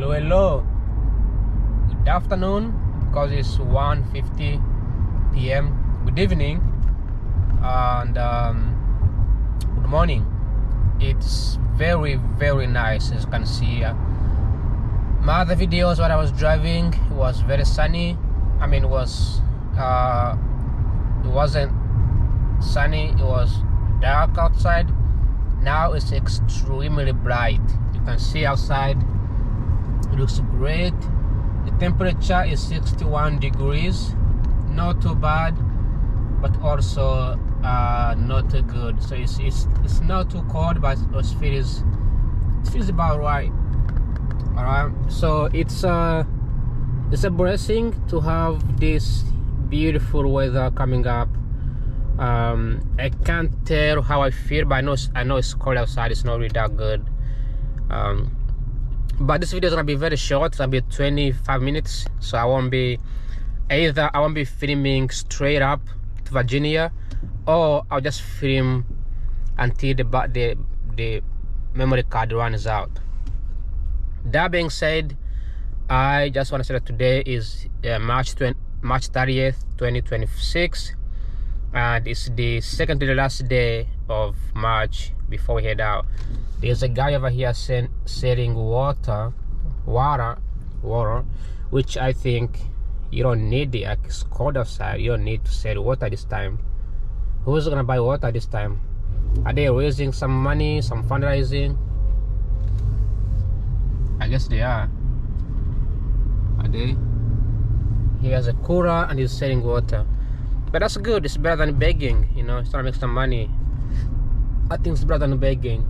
Hello. Good afternoon, because it's 1:50 p.m. Good evening and good morning. It's very nice, as you can see. My other videos when I was driving, it was very sunny. I mean, it wasn't sunny, it was dark outside. Now it's extremely bright. You can see outside, it looks great. The temperature is 61 degrees, not too bad, but also not too good. So it's not too cold, but it feels about right. All right, so it's a blessing to have this beautiful weather coming up. I can't tell how I feel, but I know it's cold outside. It's not really that good. But this video is gonna be very short. It's gonna be 25 minutes, so I won't be filming straight up to Virginia, or I'll just film until the memory card runs out. That being said, I just want to say that today is March 30th 2026, and it's the second to the last day of March before we head out. There's a guy over here selling water, which I think you don't need it. Like, it's cold outside, you don't need to sell water this time. Who's gonna buy water this time? Are they raising some money, some fundraising? I guess they are. Are they? He has a cooler and he's selling water, but that's good. It's better than begging, you know. It's trying to make some money. I think it's better than begging.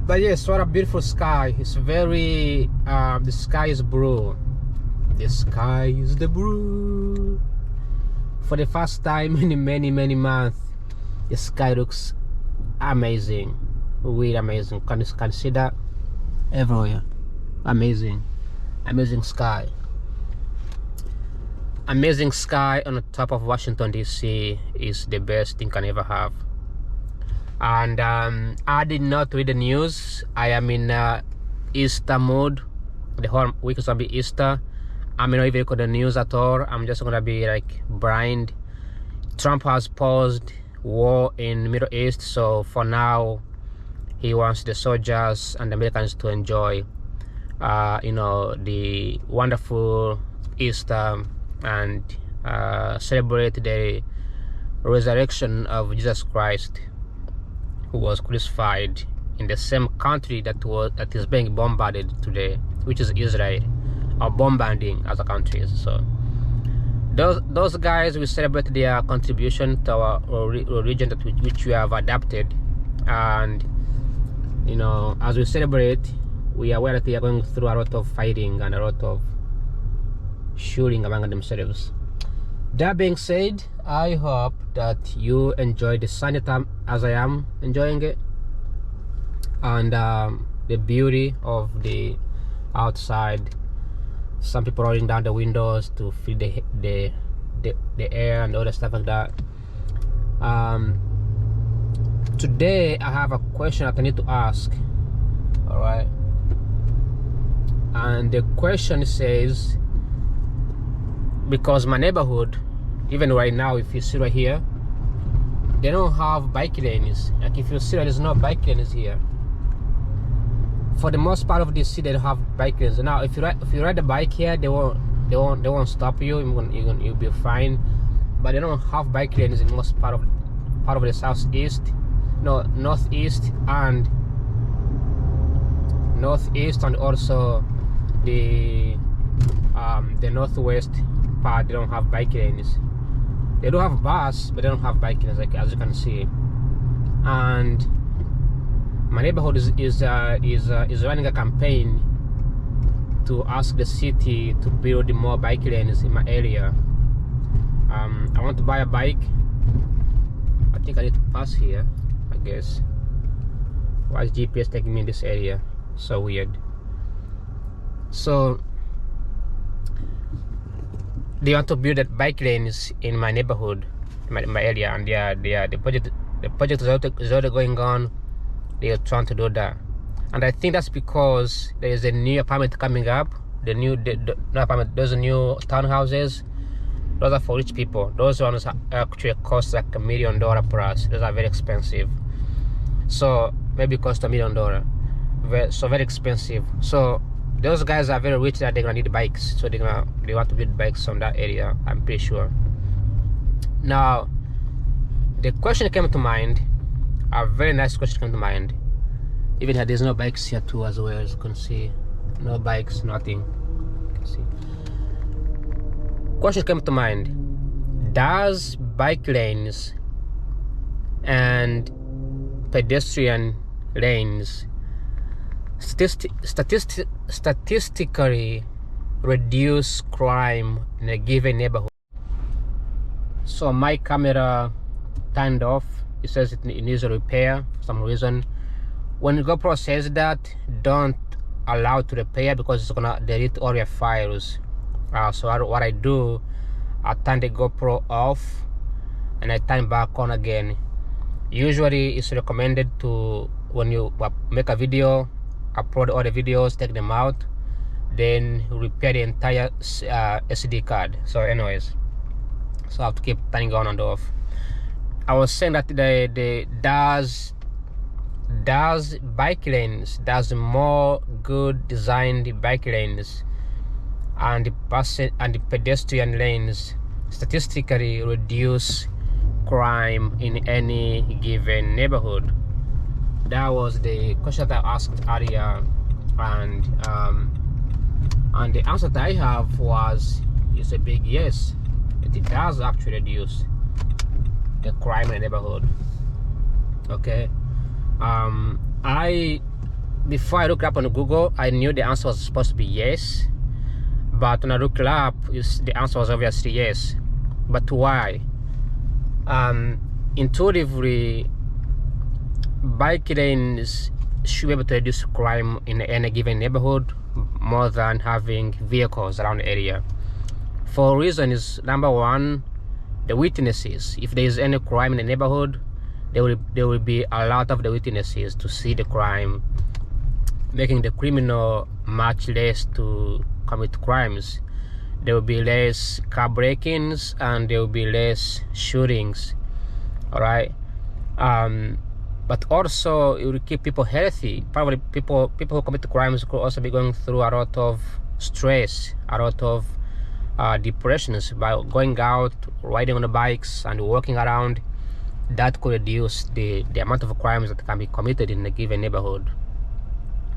But yes, what a beautiful sky. It's very the sky is blue. The sky is the blue. For the first time in many months, the sky looks amazing, really amazing. Can you see that? Everywhere, amazing sky. Amazing sky on the top of Washington DC is the best thing can ever have. And I did not read the news. I am in Easter mood. The whole week is gonna be Easter. I'm not even look at the news at all. I'm just gonna be like blind. Trump has paused war in the Middle East, so for now he wants the soldiers and the Americans to enjoy the wonderful Easter and celebrate the resurrection of Jesus Christ, who was crucified in the same country that is being bombarded today, which is Israel, or bombarding other countries. So those guys will celebrate their contribution to our religion which we have adapted. And as we celebrate, we are aware that they are going through a lot of fighting and a lot of shooting among themselves. That being said, I hope that you enjoy the sunny time as I am enjoying it, and the beauty of the outside. Some people rolling down the windows to feel the air and all the stuff like that. Today I have a question that I need to ask. All right, and the question says, because my neighborhood, even right now, if you see right here, they don't have bike lanes. Like, if you see, there's no bike lanes here. For the most part of the city, they don't have bike lanes. Now, if you ride a bike here, they won't stop you. You'll be fine. But they don't have bike lanes in most part of the northeast and also the northwest part. They don't have bike lanes. They do have bus, but they don't have bike lanes, like, as you can see. And my neighborhood is running a campaign to ask the city to build more bike lanes in my area. I want to buy a bike. I think I need to pass here, I guess. Why is GPS taking me in this area? So weird. So they want to build bike lanes in my neighborhood, in my area, and the project is already going on. They are trying to do that. and I think that's because there is a new apartment coming up. The apartment, those new townhouses, those are for rich people. Those ones actually cost like $1 million plus. Those are very expensive. So maybe cost $1 million. So very expensive. So those guys are very rich that they're gonna need bikes. So they want to build bikes on that area, I'm pretty sure. Now, the question came to mind, a very nice question came to mind. Even here, there's no bikes here too, as well as you can see. No bikes, nothing. You can see. Question came to mind: does bike lanes and pedestrian lanes statistically reduce crime in a given neighborhood? So my camera turned off. It says it needs a repair for some reason. When GoPro says that, don't allow to repair because it's gonna delete all your files. So what I do, I turn the GoPro off and I turn back on again. Usually it's recommended to, when you make a video, upload all the videos, take them out, then repair the entire SD card. So anyways, so I have to keep turning on and off. I was saying that does bike lanes, does more good designed bike lanes and the pedestrian lanes statistically reduce crime in any given neighborhood? That was the question that I asked earlier, and the answer that I have is a big yes. It does actually reduce the crime in the neighborhood. Okay. Before I looked up on Google, I knew the answer was supposed to be yes, but when I looked up, the answer was obviously yes. But why? Intuitively, bike lanes should be able to reduce crime in any given neighborhood more than having vehicles around the area. For reasons: number one, the witnesses. If there is any crime in the neighborhood, there will be a lot of the witnesses to see the crime, making the criminal much less to commit crimes. There will be less car break-ins and there will be less shootings. All right. But also it will keep people healthy. Probably people who commit crimes could also be going through a lot of stress, a lot of depressions by going out, riding on the bikes and walking around. That could reduce the amount of crimes that can be committed in a given neighborhood.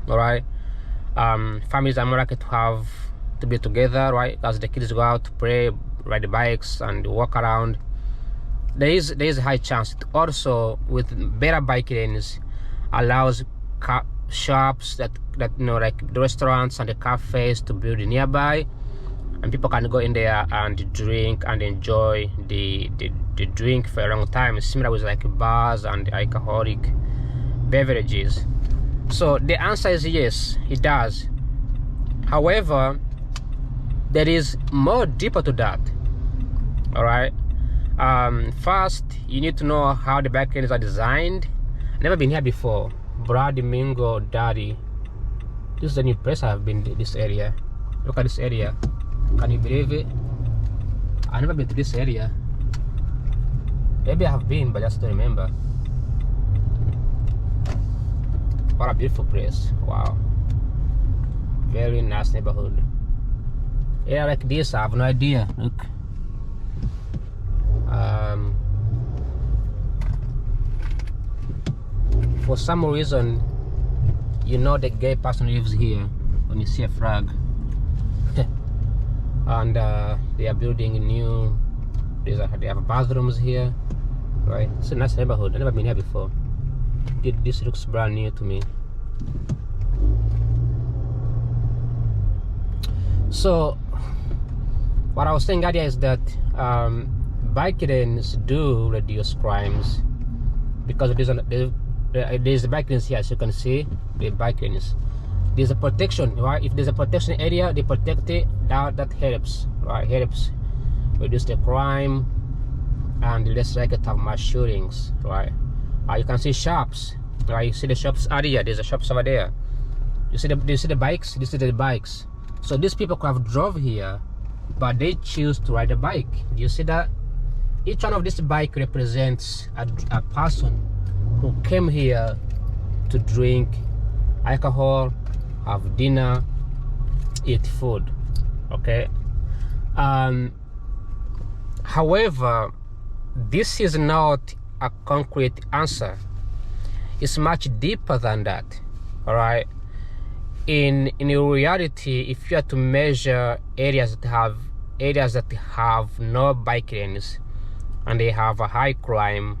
All right. Families are more likely to be together, right? As the kids go out to play, ride the bikes and walk around, there is a high chance. Also, with better bike lanes, allows shops that like the restaurants and the cafes to build nearby, and people can go in there and drink and enjoy the drink for a long time, similar with like bars and alcoholic beverages. So the answer is yes, it does. However, there is more deeper to that. All right. First, you need to know how the bike lanes are designed. I've never been here before. Brad Mingo Daddy. This is a new place I've been to, this area. Look at this area. Can you believe it? I've never been to this area. Maybe I have been, but I just don't remember. What a beautiful place. Wow. Very nice neighborhood. Yeah, like this, I have no idea. Look. For some reason, you know the gay person lives here when you see a flag. And they are building new. They have bathrooms here, right? It's a nice neighborhood. I've never been here before. This looks brand new to me. So, what I was saying earlier is that bike lanes do reduce crimes because there's the bike lanes here, as you can see. The bike lanes. There's a protection, right? If there's a protection area, they protect it. That helps, right? Helps reduce the crime and less likely to have mass shootings, right? You can see shops Right, you see the shops out here. There's a shops over there. You see the bikes. This is the bikes. So these people could have drove here, but they choose to ride a bike. Do you see that? Each one of this bike represents a person who came here to drink alcohol, have dinner, eat food. Okay. However, this is not a concrete answer. It's much deeper than that. All right. In reality, if you are to measure areas that have no bike lanes and they have a high crime,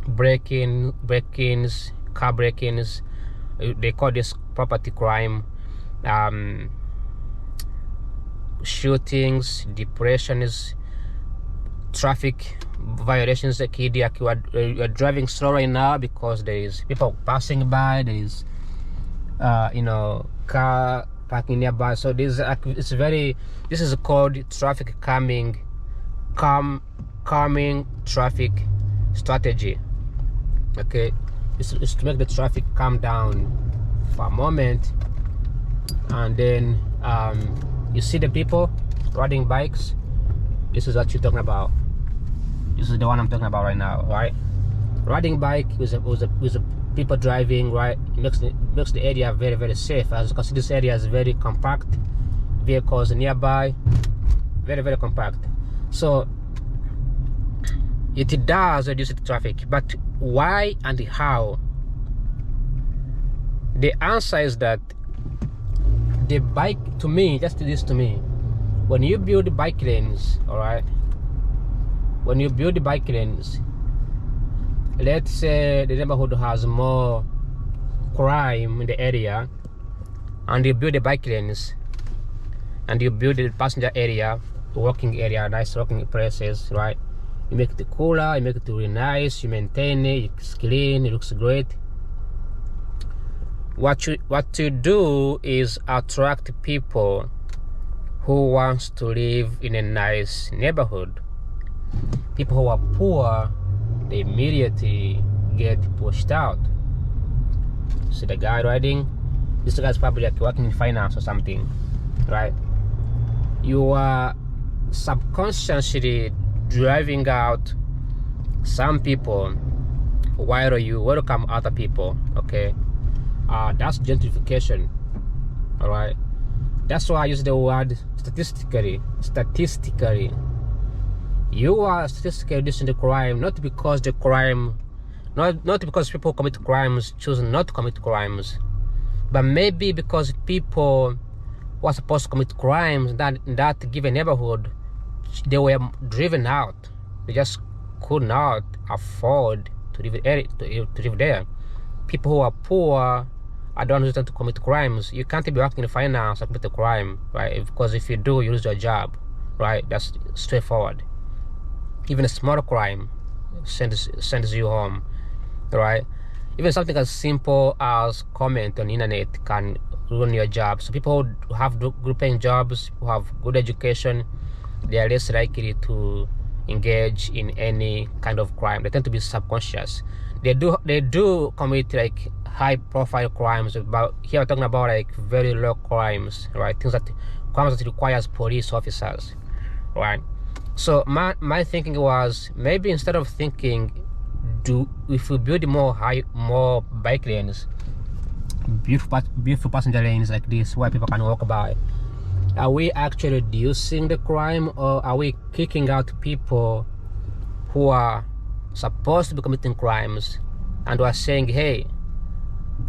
break-ins, car break-ins, they call this property crime, shootings, depressions, traffic violations. Like you are driving slow right now because there is people passing by. There is car parking nearby. So this is called traffic calming traffic strategy. Okay, it's to make the traffic calm down for a moment, and then you see the people riding bikes. This is what you're talking about. This is the one I'm talking about right now, right? Riding bike with a people driving, right? It makes the area very, very safe. As you can see, this area is very compact. Vehicles nearby, very, very compact. So it does reduce the traffic, but why and how? The answer is that the bike, to me, just this to me, when you build bike lanes, all right, when you build the bike lanes, let's say the neighborhood has more crime in the area, and you build the bike lanes, and you build the passenger area, walking area, nice walking places, right? You make it cooler, you make it really nice, you maintain it, it's clean, it looks great. What you do is attract people who wants to live in a nice neighborhood. People who are poor, they immediately get pushed out. See the guy riding? This guy's probably like working in finance or something, right? You are subconsciously driving out some people while you welcome other people. Okay, that's gentrification. All right, that's why I use the word statistically. You are statistically reducing the crime, not because the crime, not because people commit crimes choose not to commit crimes, but maybe because people who are supposed to commit crimes in that given neighborhood, they were driven out. They just could not afford to live there. People who are poor are the ones who tend to commit crimes. You can't be working in finance and commit a crime, right? Because if you do, you lose your job, right? That's straightforward. Even a small crime sends you home, right? Even something as simple as comment on the internet can ruin your job. So people who have good paying jobs, who have good education, they are less likely to engage in any kind of crime. They tend to be subconscious. They do commit like high profile crimes, but here we're talking about like very low crimes, right? Crimes that requires police officers, right? So my thinking was, maybe instead of thinking, if we build more bike lanes, beautiful passenger lanes like this where people can walk by, are we actually reducing the crime, or are we kicking out people who are supposed to be committing crimes and who are saying, hey,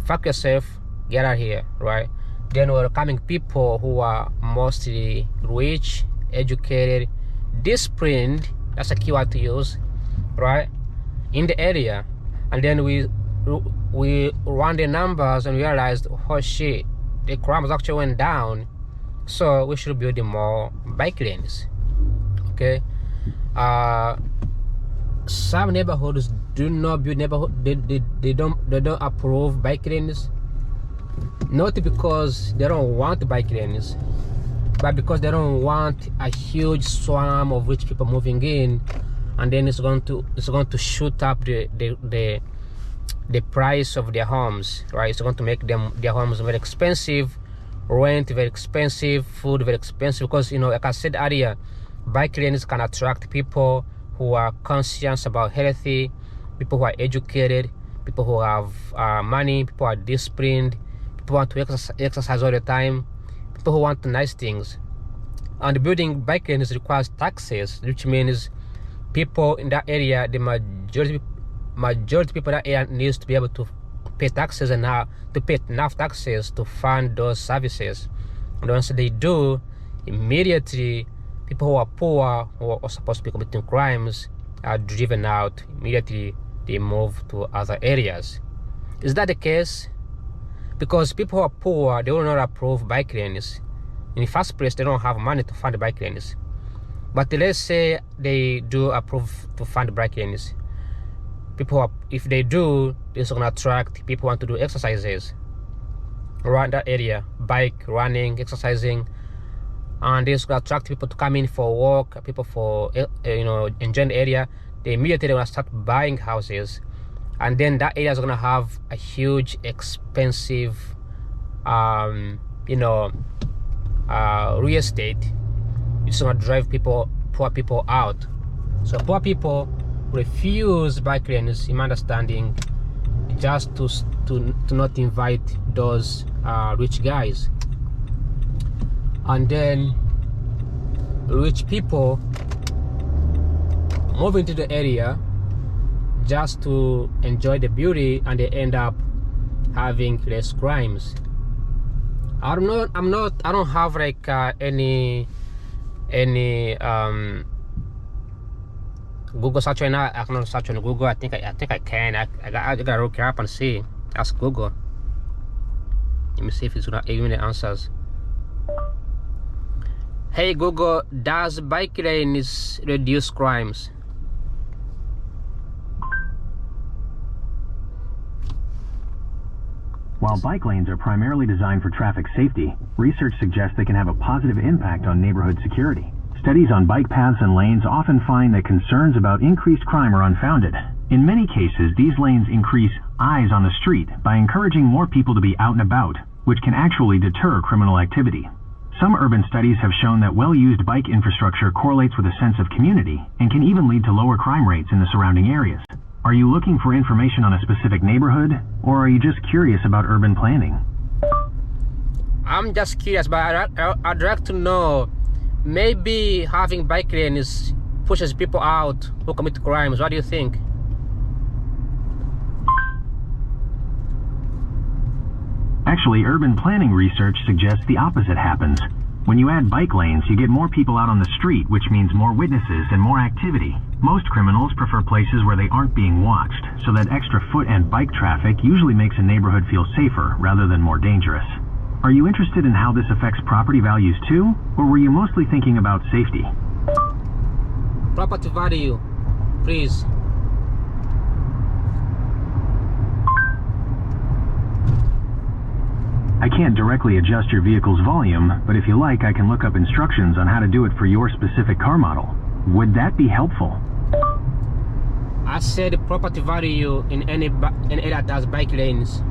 fuck yourself, get out here, right? Then we're welcoming people who are mostly rich, educated, disciplined, that's a keyword to use, right, in the area. And then we run the numbers and realized, oh shit, the crime actually went down, so we should build more bike lanes. Okay, some neighborhoods do not build they don't approve bike lanes, not because they don't want bike lanes, but because they don't want a huge swarm of rich people moving in, and then it's going to shoot up the the price of their homes, right? It's going to make their homes very expensive, rent very expensive, food very expensive, because, you know, like I said earlier, bike lanes can attract people who are conscious about healthy, people who are educated, people who have money, people who are disciplined, people who want to exercise all the time, people who want nice things. And building bike lanes requires taxes, which means people in that area, the majority people in that area needs to be able to pay taxes, and to pay enough taxes to fund those services. And once they do, immediately people who are poor, who are supposed to be committing crimes, are driven out. Immediately they move to other areas. Is that the case? Because people who are poor, they will not approve bike lanes. In the first place, they don't have money to fund the bike lanes. But let's say they do approve to fund bike lanes. If they do, this is going to attract people who want to do exercises around that area, bike, running, exercising, and this will attract people to come in for a walk, people for enjoying the area. They immediately want to start buying houses, and then that area is going to have a huge, expensive, real estate. It's going to drive poor people out. So poor people refuse bike lanes, in my understanding, just to not invite those rich guys. And then rich people move into the area just to enjoy the beauty, and they end up having less crimes. I don't have like any Google search right now. I cannot search on Google. I think I can. I gotta look it up and see. Ask Google. Let me see if it's gonna give me the answers. Hey Google, does bike lanes reduce crimes? While bike lanes are primarily designed for traffic safety, research suggests they can have a positive impact on neighborhood security. Studies on bike paths and lanes often find that concerns about increased crime are unfounded. In many cases, these lanes increase eyes on the street by encouraging more people to be out and about, which can actually deter criminal activity. Some urban studies have shown that well-used bike infrastructure correlates with a sense of community and can even lead to lower crime rates in the surrounding areas. Are you looking for information on a specific neighborhood, or are you just curious about urban planning? I'm just curious, but I'd like to know, maybe having bike lanes pushes people out who commit crimes. What do you think? Actually, urban planning research suggests the opposite happens. When you add bike lanes, you get more people out on the street, which means more witnesses and more activity. Most criminals prefer places where they aren't being watched, so that extra foot and bike traffic usually makes a neighborhood feel safer rather than more dangerous. Are you interested in how this affects property values too, or were you mostly thinking about safety? Property value, please. I can't directly adjust your vehicle's volume, but if you like, I can look up instructions on how to do it for your specific car model. Would that be helpful? I said property value in any area that has bike lanes.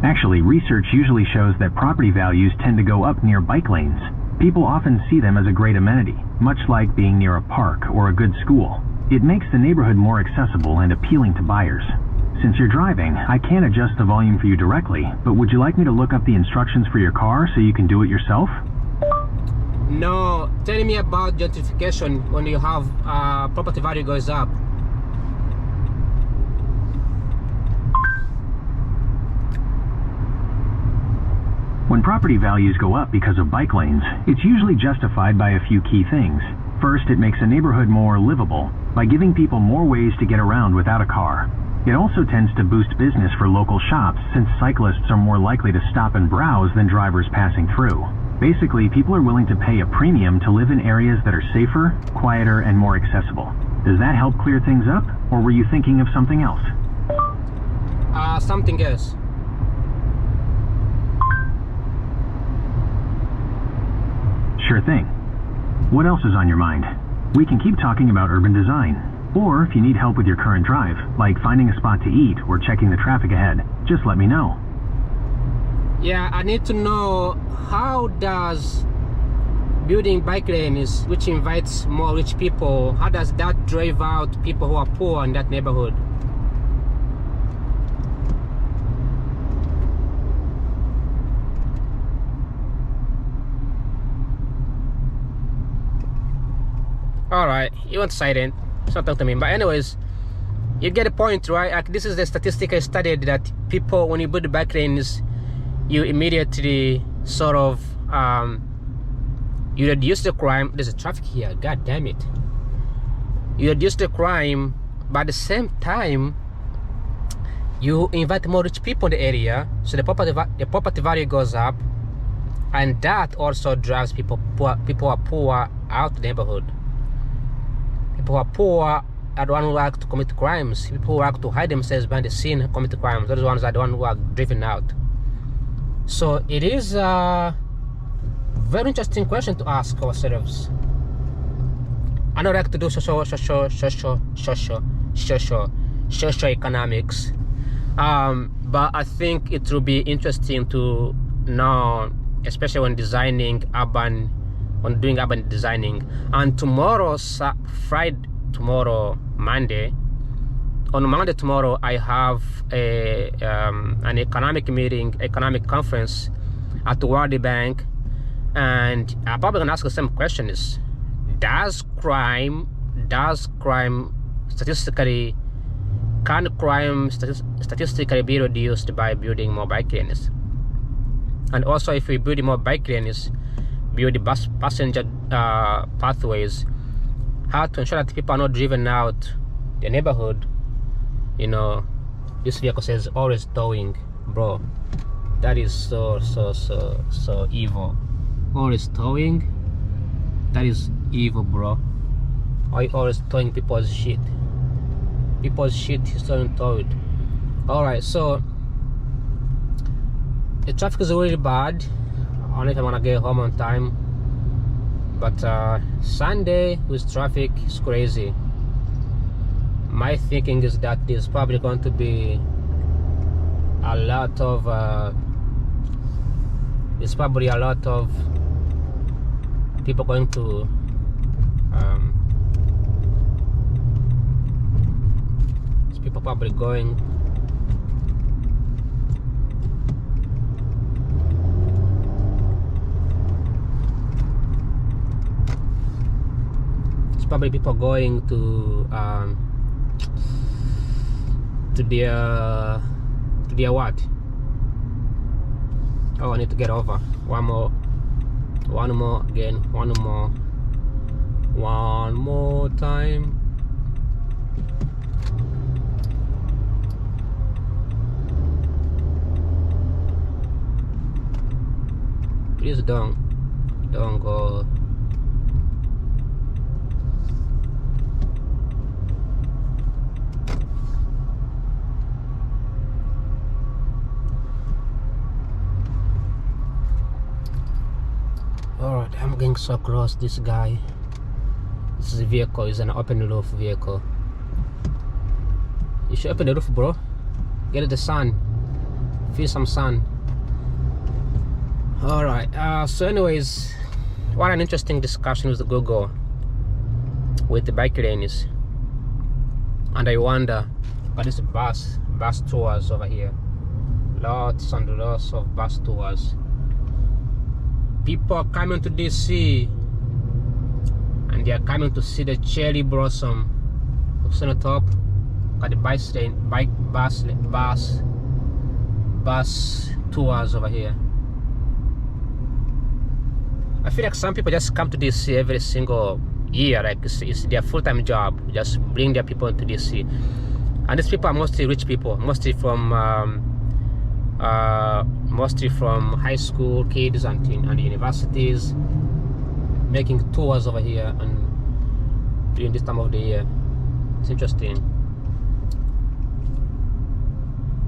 Actually, research usually shows that property values tend to go up near bike lanes. People often see them as a great amenity, much like being near a park or a good school. It makes the neighborhood more accessible and appealing to buyers. Since you're driving, I can't adjust the volume for you directly, but would you like me to look up the instructions for your car so you can do it yourself? No, tell me about gentrification when you have property value goes up. When property values go up because of bike lanes, it's usually justified by a few key things. First, it makes a neighborhood more livable by giving people more ways to get around without a car. It also tends to boost business for local shops, since cyclists are more likely to stop and browse than drivers passing through. Basically, people are willing to pay a premium to live in areas that are safer, quieter, and more accessible. Does that help clear things up, or were you thinking of something else? Something else. Sure thing. What else is on your mind? We can keep talking about urban design. Or if you need help with your current drive, like finding a spot to eat or checking the traffic ahead, just let me know. Yeah, I need to know, how does building bike lanes, which invites more rich people, how does that drive out people who are poor in that neighborhood? Alright, you went silent. It's not talking to me. But anyways, you get the point, right? Like, this is the statistical study that people, when you build the bike lanes, you immediately sort of you reduce the crime. There's a traffic here, god damn it. You reduce the crime, but at the same time you invite more rich people in the area, so the property value goes up, and that also drives people who are poor out of the neighborhood. People who are poor are the ones who like to commit crimes. People who like to hide themselves behind the scene and commit crimes. Those ones are the ones who are driven out. So it is a very interesting question to ask ourselves. I don't like to do social economics, but I think it will be interesting to know, especially when designing urban, when doing urban designing. And tomorrow, Monday, on Monday tomorrow, I have an economic meeting, economic conference at the World Bank, and I'm probably gonna ask the same question: is does crime statistically, can crime statistically be reduced by building more bike lanes? And also, if we build more bike lanes, build the bus passenger pathways, how to ensure that people are not driven out the neighborhood. You know, this vehicle says always towing, bro. That is so evil. Always towing, that is evil, bro. Why always towing people's shit? People's shit is towed. Alright, so the traffic is really bad. I don't know if I'm gonna get home on time, but Sunday with traffic is crazy. My thinking is that there's probably going to be a lot of people going to people probably going people going to their what? Oh, I need to get over one more time. Please don't go. Alright, I'm getting so close. This guy, this is a vehicle, is an open roof vehicle. You should open the roof, bro. Get the sun, feel some sun. Alright, so anyways, what an interesting discussion with Google with the bike lanes. And I wonder, but this bus tours over here, lots and lots of bus tours. People are coming to DC and they are coming to see the cherry blossom. Looks on the top, got the bus tours over here. I feel like some people just come to DC every single year, like it's their full-time job, just bring their people into DC. And these people are mostly rich people, mostly from high school kids and universities, making tours over here and during this time of the year. It's interesting.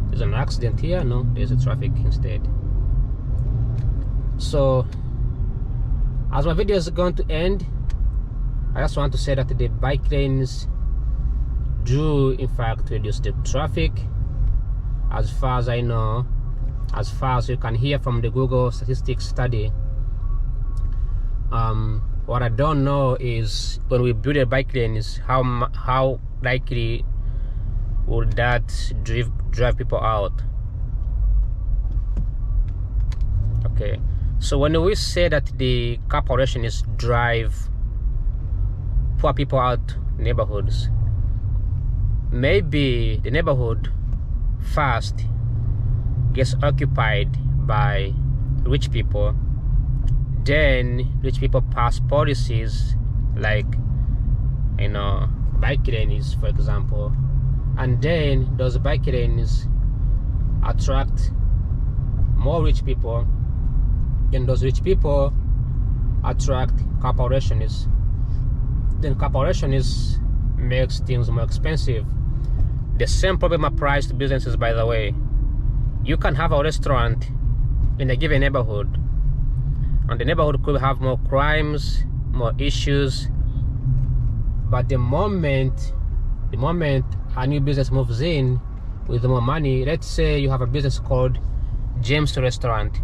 There's an accident here? No, there's a traffic instead. So as my video is going to end, I just want to say that the bike lanes do in fact reduce the traffic, as far as I know, as far as you can hear from the Google statistics study. What I don't know is when we build a bike lane is how likely would that drive people out. Okay, so when we say that the corporation is drive poor people out neighborhoods, maybe the neighborhood first gets occupied by rich people, then rich people pass policies like, you know, bike lanes, for example, and then those bike lanes attract more rich people, then those rich people attract corporationists, then corporationists makes things more expensive. The same problem applies to businesses, by the way. You can have a restaurant in a given neighborhood, and the neighborhood could have more crimes, more issues, but the moment a new business moves in with more money, let's say you have a business called James Restaurant.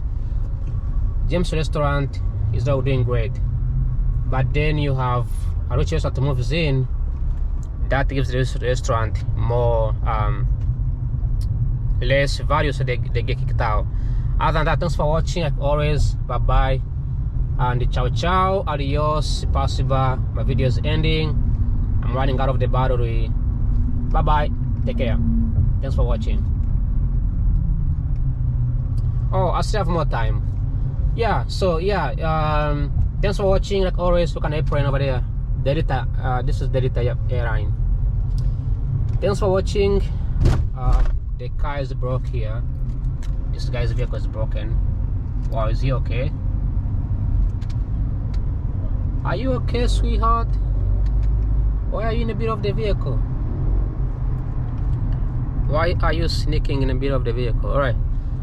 James Restaurant is now doing great, but then you have a rich restaurant moves in, that gives the restaurant more less value, so they get kicked out. Other than that, thanks for watching. Like always, bye bye and ciao ciao, adios, pasiba. My video is ending. I'm running out of the battery. Bye bye, take care, thanks for watching. Oh, I still have more time. Yeah, so yeah, thanks for watching. Like always, look at the airplane over there, Delta. This is Delta airline. Thanks for watching. The car is broke here. This guy's vehicle is broken. Wow, is he okay? Are you okay, sweetheart? Why are you in the middle of the vehicle? Why are you sneaking in the middle of the vehicle? Alright,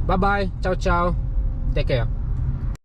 bye bye, ciao ciao, take care.